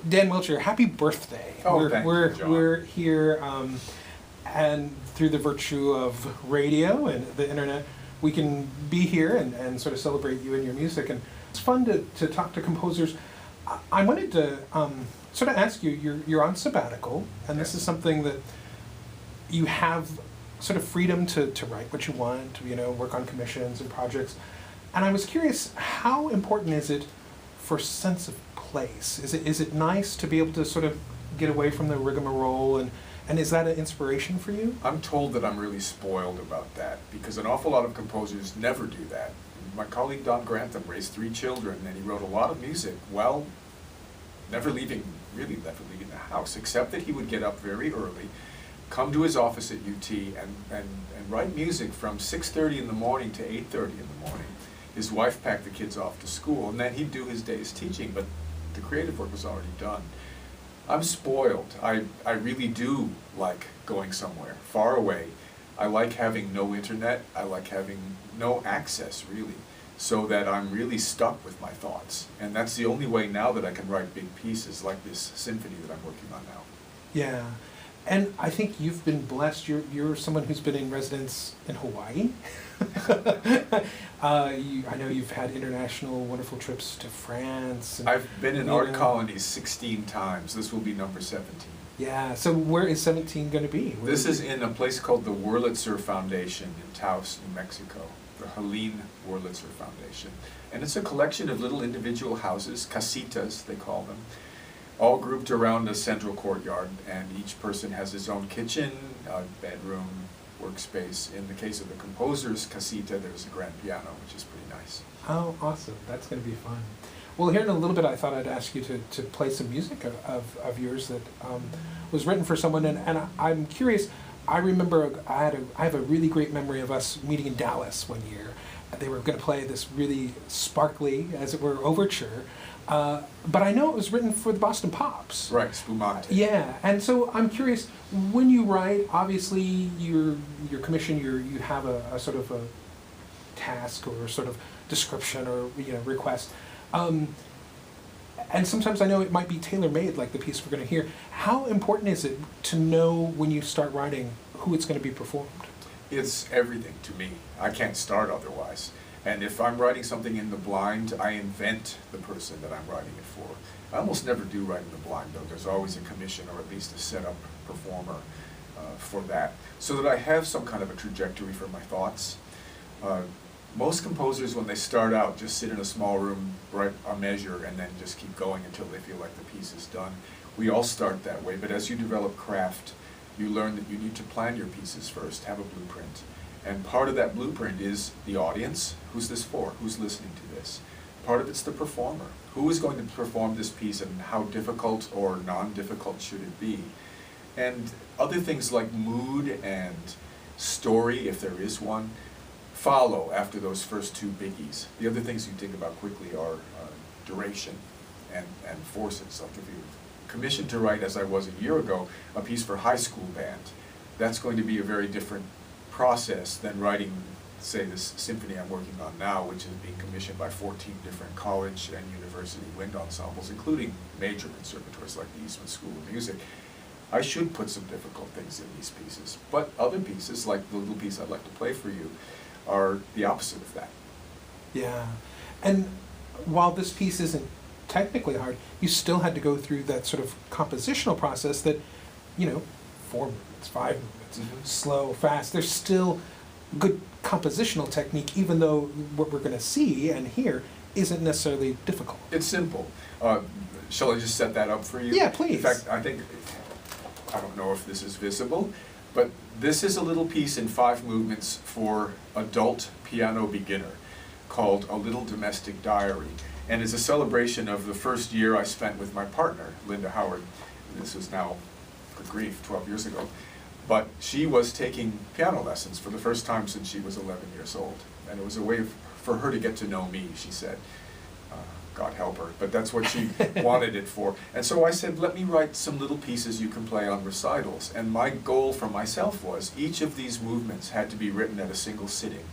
Dan Welcher, happy birthday. Oh, thank you, John. We're here, and through the virtue of radio and the internet, we can be here and sort of celebrate you and your music. And it's fun to talk to composers. I wanted to sort of ask you, you're on sabbatical, and this is something that you have sort of freedom to write what you want, work on commissions and projects. And I was curious, how important is it for sense of place? Is it nice to be able to sort of get away from the rigmarole, and is that an inspiration for you? I'm told that I'm really spoiled about that because an awful lot of composers never do that. My colleague Don Grantham raised 3 children and he wrote a lot of music while never leaving the house, except that he would get up very early, come to his office at UT and write music from 6:30 in the morning to 8:30 in the morning. His wife packed the kids off to school, and then he'd do his day's teaching, but the creative work was already done. I'm spoiled. I really do like going somewhere, far away. I like having no internet. I like having no access, really, so that I'm really stuck with my thoughts. And that's the only way now that I can write big pieces like this symphony that I'm working on now. Yeah. And I think you've been blessed. You're someone who's been in residence in Hawaii. I know you've had international wonderful trips to France. And, I've been in art colonies 16 times. This will be number 17. Yeah, so where is 17 going to be? This is in a place called the Wurlitzer Foundation in Taos, New Mexico. The Helene Wurlitzer Foundation. And it's a collection of little individual houses, casitas they call them, all grouped around a central courtyard, and each person has his own kitchen, bedroom, workspace. In the case of the composer's casita, there's a grand piano, which is pretty nice. Oh, awesome. That's going to be fun. Well, here in a little bit, I thought I'd ask you to play some music of yours that was written for someone, and I'm curious. I remember I have a really great memory of us meeting in Dallas one year. They were going to play this really sparkly, as it were, overture. But I know it was written for the Boston Pops. Right, Spumante. Yeah, and so I'm curious, when you write, obviously your commission, you have a sort of a task or sort of description or request. And sometimes I know it might be tailor-made, like the piece we're going to hear. How important is it to know when you start writing who it's going to be performed? It's everything to me. I can't start otherwise. And if I'm writing something in the blind, I invent the person that I'm writing it for. I almost never do write in the blind, though. There's always a commission or at least a setup performer for that, so that I have some kind of a trajectory for my thoughts. Most composers, when they start out, just sit in a small room, write a measure, and then just keep going until they feel like the piece is done. We all start that way, but as you develop craft, you learn that you need to plan your pieces first, have a blueprint. And part of that blueprint is the audience. Who's this for? Who's listening to this? Part of it's the performer. Who is going to perform this piece, and how difficult or non-difficult should it be? And other things like mood and story, if there is one, follow after those first 2 biggies. The other things you think about quickly are duration and forces. Like if you're commissioned to write, as I was a year ago, a piece for high school band, that's going to be a very different process than writing, say, this symphony I'm working on now, which is being commissioned by 14 different college and university wind ensembles, including major conservatories like the Eastman School of Music. I should put some difficult things in these pieces, but other pieces, like the little piece I'd like to play for you, are the opposite of that. Yeah, and while this piece isn't technically hard, you still had to go through that sort of compositional process that, 4 movements, 5 movements, slow, fast. There's still good compositional technique, even though what we're going to see and hear isn't necessarily difficult. It's simple. Shall I just set that up for you? Yeah, please. In fact, I don't know if this is visible, but this is a little piece in 5 movements for adult piano beginner called A Little Domestic Diary. And it's a celebration of the first year I spent with my partner, Linda Howard. This was now, good grief, 12 years ago. But she was taking piano lessons for the first time since she was 11 years old. And it was a way for her to get to know me, she said. God help her, but that's what she wanted it for. And so I said, let me write some little pieces you can play on recitals. And my goal for myself was each of these movements had to be written at a single sitting.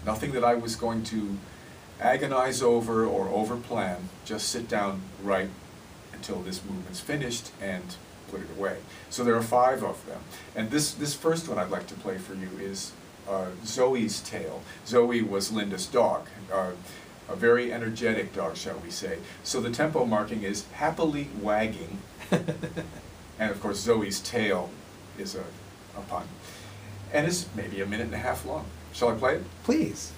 Nothing that I was going to agonize over or overplan, just sit down, write, until this movement's finished and put it away. So there are 5 of them. And this first one I'd like to play for you is Zoe's Tale. Zoe was Linda's dog, a very energetic dog, shall we say. So the tempo marking is happily wagging, and of course Zoe's Tale is a pun. And it's maybe 1.5 minutes long. Shall I play it? Please.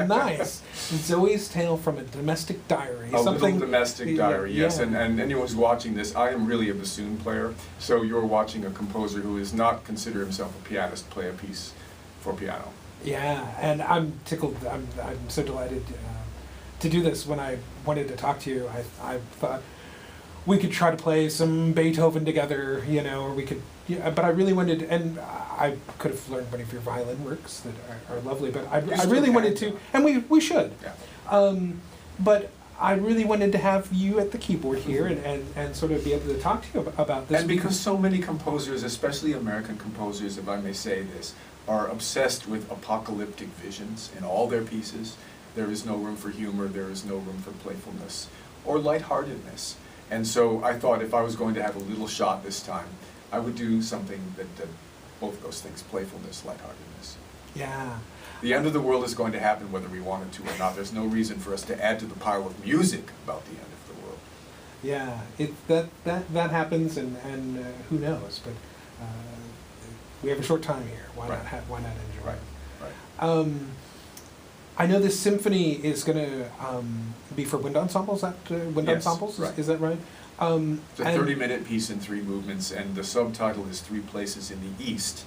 Nice. Zoe's Tale from a Domestic Diary. A little domestic diary, yes. Yeah. And anyone who's watching this, I am really a bassoon player, so you're watching a composer who is not consider himself a pianist play a piece for piano. Yeah, and I'm tickled. I'm so delighted to do this. When I wanted to talk to you, I thought we could try to play some Beethoven together, you know, or we could. Yeah, but I really wanted, and I could have learned one of your violin works that are lovely. But I really wanted to, and we should. Yeah. But I really wanted to have you at the keyboard here and sort of be able to talk to you about this. And because so many composers, especially American composers, if I may say this, are obsessed with apocalyptic visions in all their pieces, there is no room for humor, there is no room for playfulness or lightheartedness. And so I thought if I was going to have a little shot this time, I would do something that did both those things, playfulness, lightheartedness. Yeah. The end of the world is going to happen whether we want it to or not. There's no reason for us to add to the pile of music about the end of the world. Yeah, that happens, and who knows? But we have a short time here. Why Right. why not enjoy it? Right. I know this symphony is going to be for wind ensembles. Wind Yes, ensembles? right. Is that right? It's a 30-minute piece in 3 movements, and the subtitle is 3 Places in the East,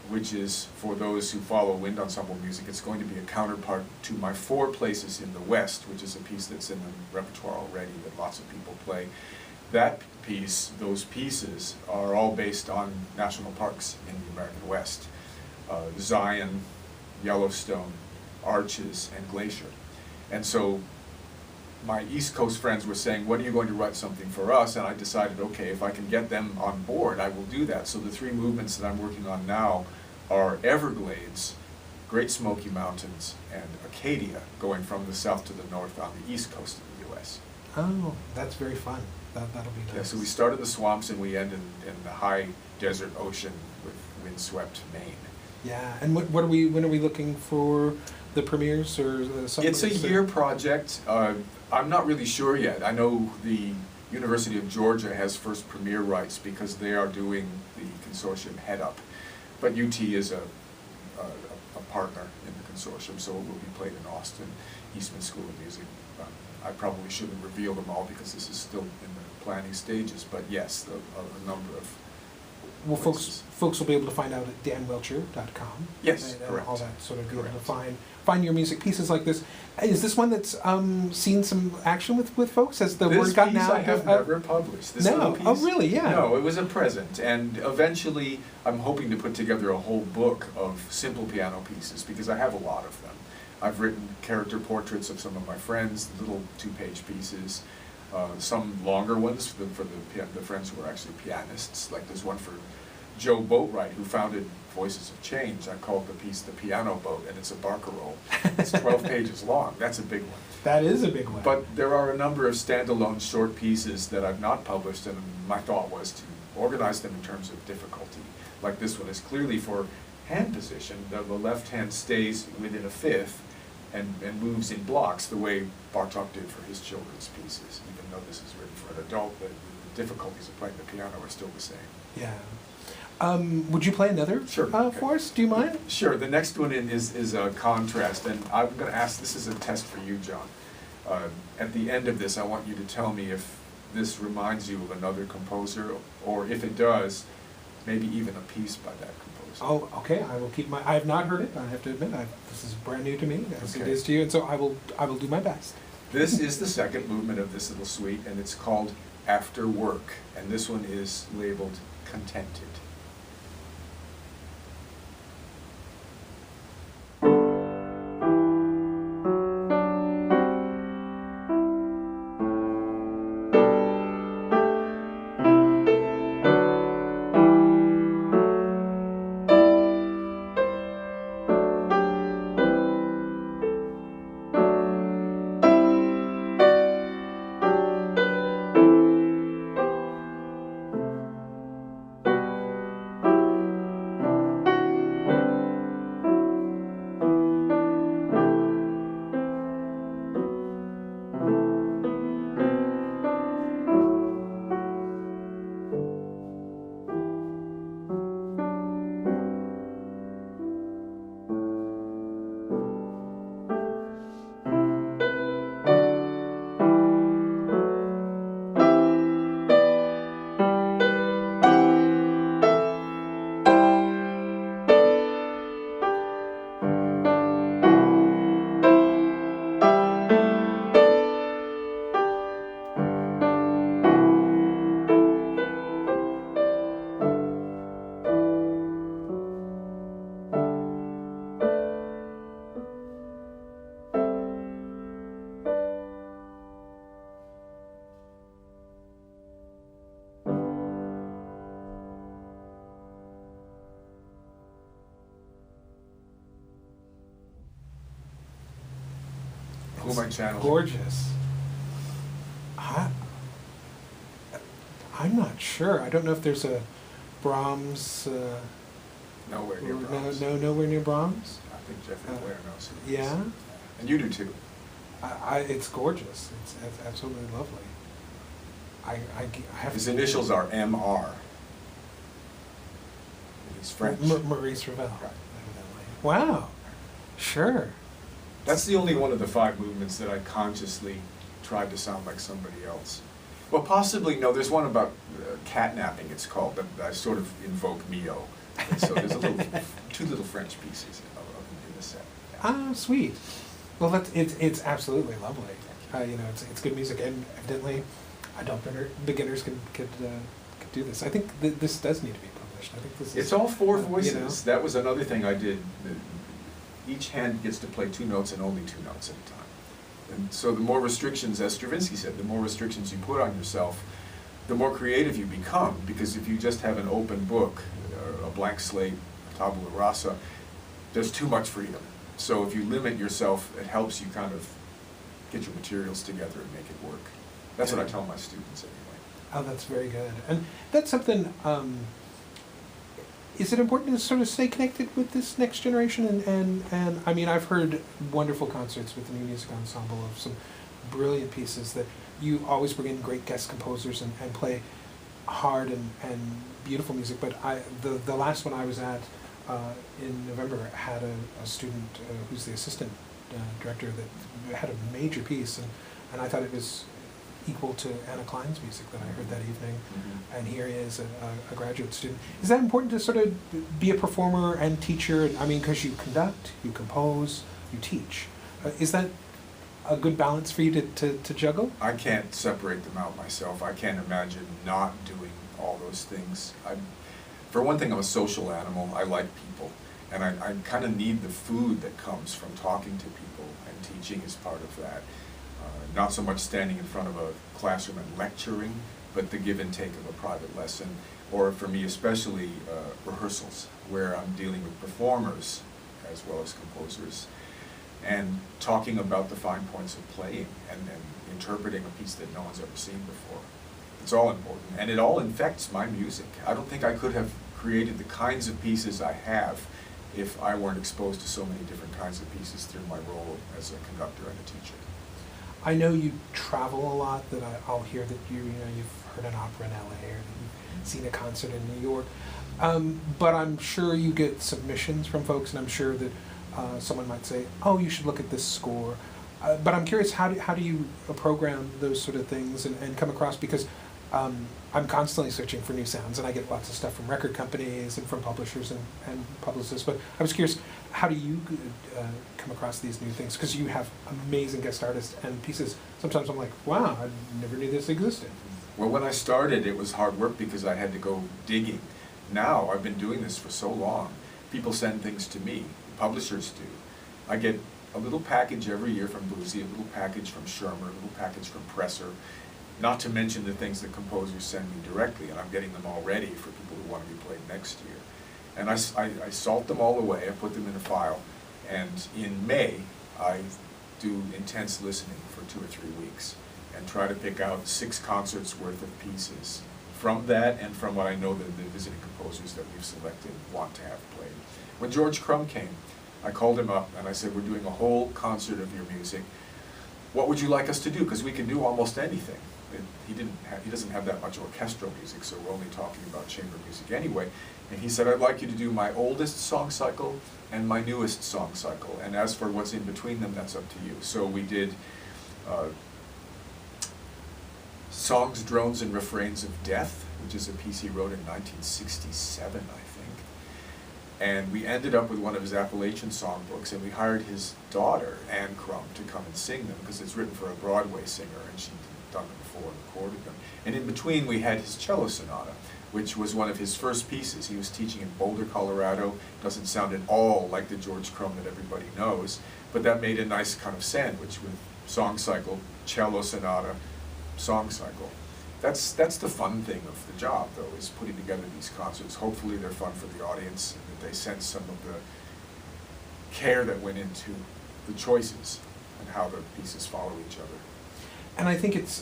which is, for those who follow wind ensemble music, it's going to be a counterpart to my 4 Places in the West, which is a piece that's in the repertoire already that lots of people play. That piece, those pieces, are all based on national parks in the American West. Zion, Yellowstone, Arches, and Glacier. And so my East Coast friends were saying, when are you going to write something for us? And I decided, okay, if I can get them on board, I will do that. So the 3 movements that I'm working on now are Everglades, Great Smoky Mountains, and Acadia, going from the south to the north on the east coast of the U.S. Oh, that's very fun. That'll be nice. Yeah, so we start in the swamps and we end in the high desert ocean with windswept Maine. Yeah, and when are we looking for the premieres or something? It's a year project. I'm not really sure yet. I know the University of Georgia has first premiere rights because they are doing the consortium head up. But UT is a partner in the consortium, so it will be played in Austin, Eastman School of Music. I probably shouldn't reveal them all because this is still in the planning stages, but yes, a number of Well, places. folks will be able to find out at danwelcher.com. Yes, and correct. all that sort of be able to Correct. find your music pieces like this. Is this one that's seen some action with folks? Has the This word gotten piece out? I have never published. This No. little piece, Oh, really? Yeah. No, it was a present, and eventually I'm hoping to put together a whole book of simple piano pieces because I have a lot of them. I've written character portraits of some of my friends, little 2-page pieces, some longer ones for the friends who are actually pianists. Like there's one for Joe Boatwright, who founded Voices of Change, I called the piece The Piano Boat, and it's a barcarolle. It's 12 pages long. That's a big one. That is a big one. But there are a number of standalone short pieces that I've not published, and my thought was to organize them in terms of difficulty. Like this one is clearly for hand position. The left hand stays within a fifth and moves in blocks the way Bartok did for his children's pieces. Even though this is written for an adult, the difficulties of playing the piano are still the same. Yeah. Would you play another Sure. for us? Do you mind? Sure. The next one is a contrast, and I'm going to ask, this is a test for you, John. At the end of this, I want you to tell me if this reminds you of another composer, or if it does, maybe even a piece by that composer. Oh, okay. I will keep I have not heard it. I have to admit, this is brand new to me, as it Okay. is to you, and so I will do my best. This is the second movement of this little suite, and it's called After Work, and this one is labeled Contented. Who am I channeling? Gorgeous. I'm not sure. I don't know if there's a Brahms. Nowhere near Brahms. Nowhere near Brahms. I think Jeffrey Clare knows who it is. Yeah. And you do too. It's gorgeous. It's absolutely lovely. I have His to- initials are M.R. He's French. Maurice Ravel. Right. Evidently. Wow. Sure. That's the only one of the 5 movements that I consciously tried to sound like somebody else. Well, possibly, no, there's one about catnapping, it's called, that I sort of invoke Mio. And so there's 2 little French pieces in the set. Ah, sweet. Well, it's absolutely lovely. It's good music, and evidently, adult beginners could do this. I think this does need to be published. I think this is. It's all 4 you know. voices. That was another thing I did. Each hand gets to play 2 notes and only 2 notes at a time. And so the more restrictions, as Stravinsky said, the more restrictions you put on yourself, the more creative you become. Because if you just have an open book, a blank slate, a tabula rasa, there's too much freedom. So if you limit yourself, it helps you kind of get your materials together and make it work. That's what I tell my students anyway. Oh, that's very good. And that's something, is it important to sort of stay connected with this next generation? And I mean, I've heard wonderful concerts with the New Music Ensemble of some brilliant pieces that you always bring in great guest composers and play hard and beautiful music. But the last one I was at in November had a student who's the assistant director that had a major piece, and I thought it was equal to Anna Klein's music that I heard that evening, and here he is, a graduate student. Is that important to sort of be a performer and teacher? I mean, because you conduct, you compose, you teach. Is that a good balance for you to juggle? I can't separate them out myself. I can't imagine not doing all those things. For one thing, I'm a social animal. I like people, and I kind of need the food that comes from talking to people, and teaching is part of that. Not so much standing in front of a classroom and lecturing, but the give and take of a private lesson. or for me especially, rehearsals, where I'm dealing with performers as well as composers, and talking about the fine points of playing and interpreting a piece that no one's ever seen before. It's all important, and it all infects my music. I don't think I could have created the kinds of pieces I have if I weren't exposed to so many different kinds of pieces through my role as a conductor and a teacher. I know you travel a lot, that I'll hear that you've heard an opera in LA, or that you've seen a concert in New York. But I'm sure you get submissions from folks, and I'm sure that someone might say, oh, you should look at this score. But I'm curious, how do you program those sort of things and come across, because I'm constantly searching for new sounds, and I get lots of stuff from record companies and from publishers and publicists. But I was curious, how do you come across these new things? Because you have amazing guest artists and pieces. Sometimes I'm like, wow, I never knew this existed. Well, when I started, it was hard work because I had to go digging. Now, I've been doing this for so long. People send things to me. Publishers do. I get a little package every year from Boozy, a little package from Schirmer, a little package from Presser, not to mention the things that composers send me directly, and I'm getting them all ready for people who want to be played next year. And I salt them all away, I put them in a file, and in May, I do intense listening for 2 or 3 weeks and try to pick out 6 concerts worth of pieces from that and from what I know that the visiting composers that we've selected want to have played. When George Crumb came, I called him up and I said, we're doing a whole concert of your music. What would you like us to do? Because we can do almost anything. He doesn't have that much orchestral music, so we're only talking about chamber music anyway. And he said, I'd like you to do my oldest song cycle and my newest song cycle. And as for what's in between them, that's up to you. So we did Songs, Drones, and Refrains of Death, which is a piece he wrote in 1967, I think. And we ended up with one of his Appalachian songbooks, and we hired his daughter, Anne Crumb, to come and sing them, because it's written for a Broadway singer, and she'd done them before and recorded them. And in between, we had his cello sonata, which was one of his first pieces. He was teaching in Boulder, Colorado. Doesn't sound at all like the George Crumb that everybody knows, but that made a nice kind of sandwich with song cycle, cello sonata, song cycle. That's the fun thing of the job, though, is putting together these concerts. Hopefully they're fun for the audience, and that they sense some of the care that went into the choices and how the pieces follow each other. And I think it's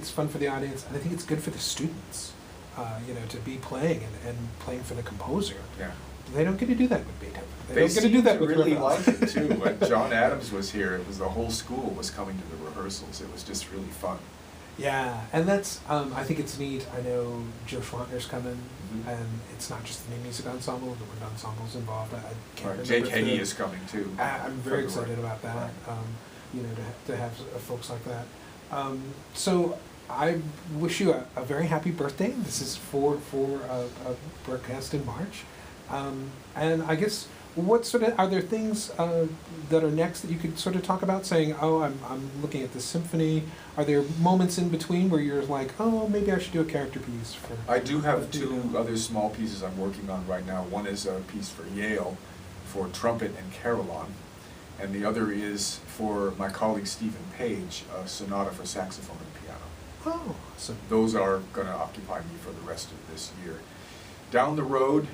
fun for the audience, and I think it's good for the students, to be playing and playing for the composer. Yeah. They don't get to do that with Beethoven. They don't get to do that with really Ravel. like it too. When John Adams was here, it was the whole school was coming to the rehearsals. It was just really fun. Yeah, and that's, I think it's neat. I know Joe Schwantner's coming, and it's not just the new music ensemble, the wind ensemble's involved. I can't remember. Jake Heggie is coming too. I'm very excited about that, Right. to have folks like that. So I wish you a very happy birthday. This is for a broadcast in March. And I guess, are there things that are next that you could sort of talk about, saying, oh, I'm looking at this symphony? Are there moments in between where you're like, oh, maybe I should do a character piece for... I do have 2 other small pieces I'm working on right now. One is a piece for Yale for trumpet and carillon, and the other is for my colleague Stephen Page, a sonata for saxophone and piano. Oh, awesome. Those are going to occupy me for the rest of this year. Down the road,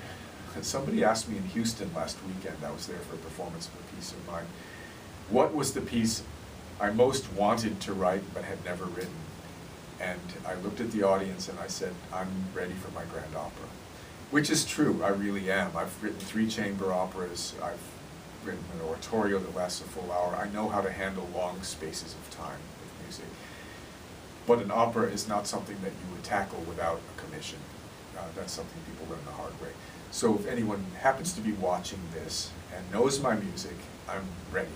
somebody asked me in Houston last weekend, I was there for a performance of a piece of mine, what was the piece I most wanted to write but had never written? And I looked at the audience and I said, I'm ready for my grand opera. Which is true, I really am. I've written 3 chamber operas, I've written an oratorio that lasts a full hour. I know how to handle long spaces of time with music. But an opera is not something that you would tackle without a commission. That's something people learn the hard way. So if anyone happens to be watching this and knows my music, I'm ready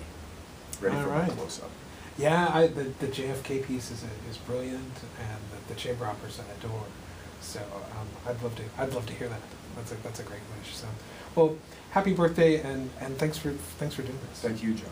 for my close-up. Yeah, the JFK piece is brilliant, and the chamber operas I adore. So I'd love to hear that. That's a great wish. So, well, happy birthday, and thanks for doing this. Thank you, John.